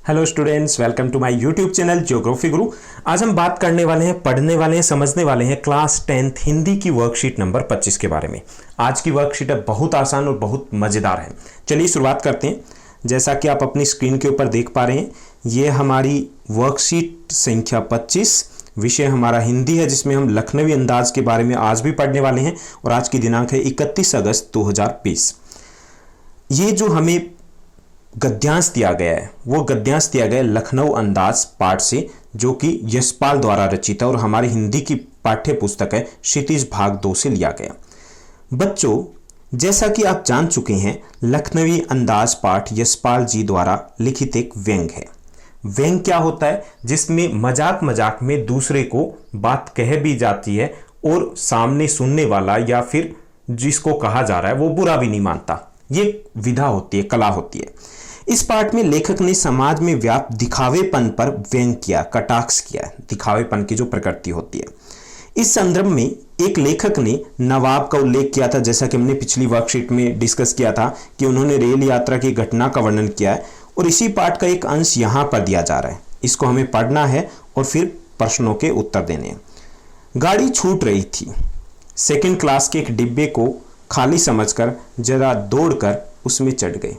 Hello students, welcome to my YouTube channel Geography Guru. आज हम बात करने वाले हैं, पढ़ने वाले हैं, समझने वाले हैं क्लास 10th हिंदी की वर्कशीट नंबर 25 के बारे में। आज की वर्कशीट है बहुत आसान और बहुत मज़ेदार है। चलिए शुरुआत करते हैं। जैसा कि आप अपनी स्क्रीन के ऊपर देख पा रहे हैं, ये हमारी वर्कशीट संख्या 25, विषय हमारा हिंदी है, जिसमें हम लखनवी अंदाज के बारे में आज भी पढ़ने वाले हैं और आज की दिनांक है 31 अगस्त 2020। ये जो हमें गद्यांश दिया गया है वो गद्यांश दिया गया है लखनऊ अंदाज पाठ से, जो कि यशपाल द्वारा रचित है और हमारी हिंदी की पाठ्य पुस्तक है क्षितिज भाग 2 से लिया गया। बच्चों, जैसा कि आप जान चुके हैं, लखनवी अंदाज पाठ यशपाल जी द्वारा लिखित एक व्यंग है। व्यंग क्या होता है? जिसमें मजाक मजाक में दूसरे को बात कह भी जाती है और सामने सुनने वाला या फिर जिसको कहा जा रहा है वो बुरा भी नहीं मानता। ये विधा होती है, कला होती है। इस पाठ में लेखक ने समाज में व्याप्त दिखावेपन पर व्यंग किया, कटाक्ष किया, दिखावेपन की जो प्रकृति होती है। इस संदर्भ में एक लेखक ने नवाब का उल्लेख किया था, जैसा कि हमने पिछली वर्कशीट में डिस्कस किया था कि उन्होंने रेल यात्रा की घटना का वर्णन किया है और इसी पाठ का एक अंश यहाँ पर दिया जा रहा है। इसको हमें पढ़ना है और फिर प्रश्नों के उत्तर देने हैं। गाड़ी छूट रही थी। सेकेंड क्लास के एक डिब्बे को खाली समझकर जरा दौड़कर उसमें चढ़ गए।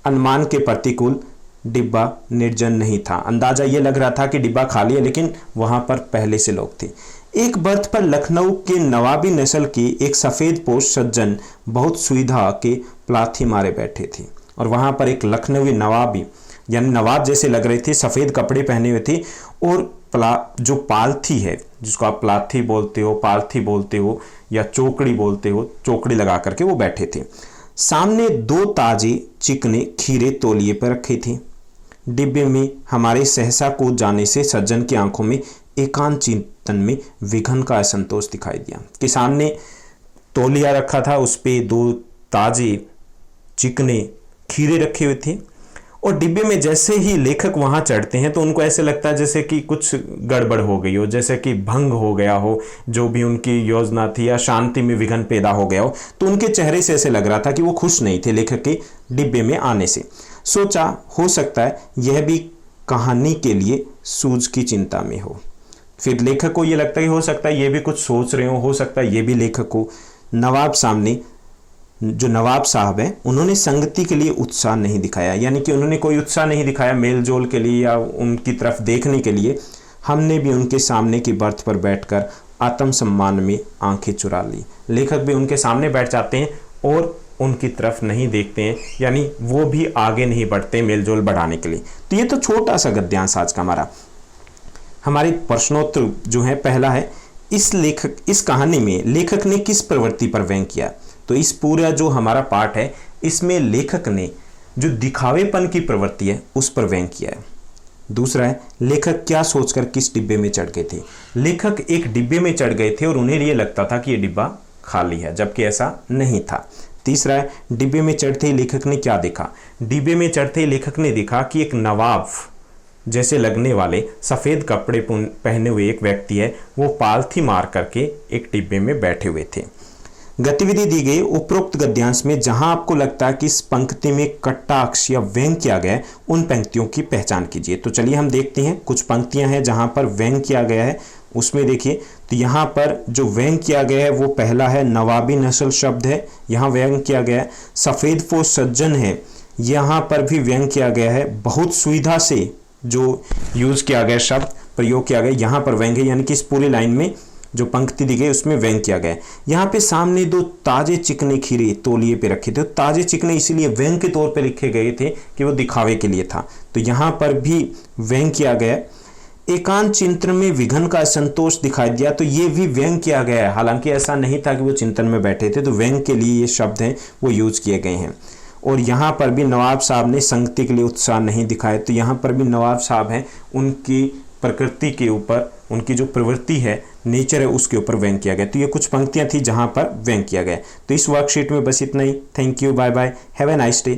अनुमान के प्रतिकूल डिब्बा निर्जन नहीं था। अंदाजा ये लग रहा था कि डिब्बा खाली है, लेकिन वहां पर पहले से लोग थे। एक बर्थ पर लखनऊ के नवाबी नस्ल के एक सफेद पोश सज्जन बहुत सुविधा के प्लाथी मारे बैठे थे। और वहां पर एक लखनवी नवाबी यानी नवाब जैसे लग रहे थे, सफेद कपड़े पहने हुए थे और जो पालथी है, जिसको आप प्लाथी बोलते हो, पालथी बोलते हो या चौकड़ी बोलते हो, चौकड़ी लगा करके वो बैठे थे। सामने 2 ताजे चिकने खीरे तौलिए पर रखे थे। डिब्बे में हमारे सहसा कूद जाने से सज्जन की आंखों में एकांत चिंतन में विघन का असंतोष दिखाई दिया कि सामने तौलिया रखा था, उस पे 2 ताजे चिकने खीरे रखे हुए थे और डिब्बे में जैसे ही लेखक वहां चढ़ते हैं तो उनको ऐसे लगता है जैसे कि कुछ गड़बड़ हो गई हो, जैसे कि भंग हो गया हो जो भी उनकी योजना थी, या शांति में विघन पैदा हो गया हो। तो उनके चेहरे से ऐसे लग रहा था कि वो खुश नहीं थे लेखक के डिब्बे में आने से। सोचा हो सकता है यह भी कहानी के लिए सूझ की चिंता में हो। फिर लेखक को ये लगता है कि हो सकता है ये भी कुछ सोच रहे हो सकता है ये भी लेखक को। नवाब सामने जो नवाब साहब हैं, उन्होंने संगति के लिए उत्साह नहीं दिखाया, यानी कि उन्होंने कोई उत्साह नहीं दिखाया मेल जोल के लिए या उनकी तरफ देखने के लिए। हमने भी उनके सामने की बर्थ पर बैठकर आत्मसम्मान में आंखें चुरा ली। लेखक भी उनके सामने बैठ जाते हैं और उनकी तरफ नहीं देखते हैं, यानी वो भी आगे नहीं बढ़ते मेल जोल बढ़ाने के लिए। तो ये तो छोटा सा गद्यांश आज का हमारे प्रश्नोत्तर जो है, पहला है इस कहानी में लेखक ने किस प्रवृत्ति पर व्यंग किया? तो इस पूरा जो हमारा पाठ है, इसमें लेखक ने जो दिखावेपन की प्रवृत्ति है उस पर व्यंग किया है। दूसरा है लेखक क्या सोचकर किस डिब्बे में चढ़ गए थे? लेखक एक डिब्बे में चढ़ गए थे और उन्हें ये लगता था कि ये डिब्बा खाली है, जबकि ऐसा नहीं था। तीसरा है डिब्बे में चढ़ते ही लेखक ने क्या देखा? डिब्बे में चढ़ते ही लेखक ने देखा कि एक नवाब जैसे लगने वाले सफ़ेद कपड़े पहने हुए एक व्यक्ति है, वो पालथी मार करके एक डिब्बे में बैठे हुए थे। गतिविधि दी गई उपरोक्त गद्यांश में जहां आपको लगता है कि इस पंक्ति में कटाक्ष या व्यंग किया गया है, उन पंक्तियों की पहचान कीजिए। तो चलिए हम देखते हैं। कुछ पंक्तियां हैं जहां पर व्यंग किया गया है, उसमें देखिए। तो यहाँ पर जो व्यंग किया गया है वो पहला है नवाबी नस्ल शब्द है, यहाँ व्यंग किया गया है। सफ़ेद पोश सज्जन है, यहाँ पर भी व्यंग किया गया है। बहुत सुविधा से जो यूज़ किया गया शब्द प्रयोग किया गया, यहाँ पर व्यंग है, यानी कि इस पूरी लाइन में जो पंक्ति दी गई उसमें व्यंग किया गया है। यहाँ पे सामने 2 ताजे चिकने खीरे तौलिए पे रखे थे। ताजे चिकने इसीलिए व्यंग के तौर पे लिखे गए थे कि वो दिखावे के लिए था। तो यहाँ पर भी व्यंग किया गया। एकांत चिंतन में विघन का असंतोष दिखाई दिया, तो ये भी व्यंग किया गया है। हालांकि ऐसा नहीं था कि वो चिंतन में बैठे थे, तो व्यंग के लिए ये शब्द हैं वो यूज किए गए हैं। और यहाँ पर भी नवाब साहब ने संगति के लिए उत्साह नहीं दिखाया, तो यहाँ पर भी नवाब साहब हैं, उनकी प्रकृति के ऊपर, उनकी जो प्रवृत्ति है, नेचर है, उसके ऊपर व्यंग किया गया। तो ये कुछ पंक्तियां थी जहां पर व्यंग किया गया। तो इस वर्कशीट में बस इतना ही। Thank you, bye bye, have a nice day.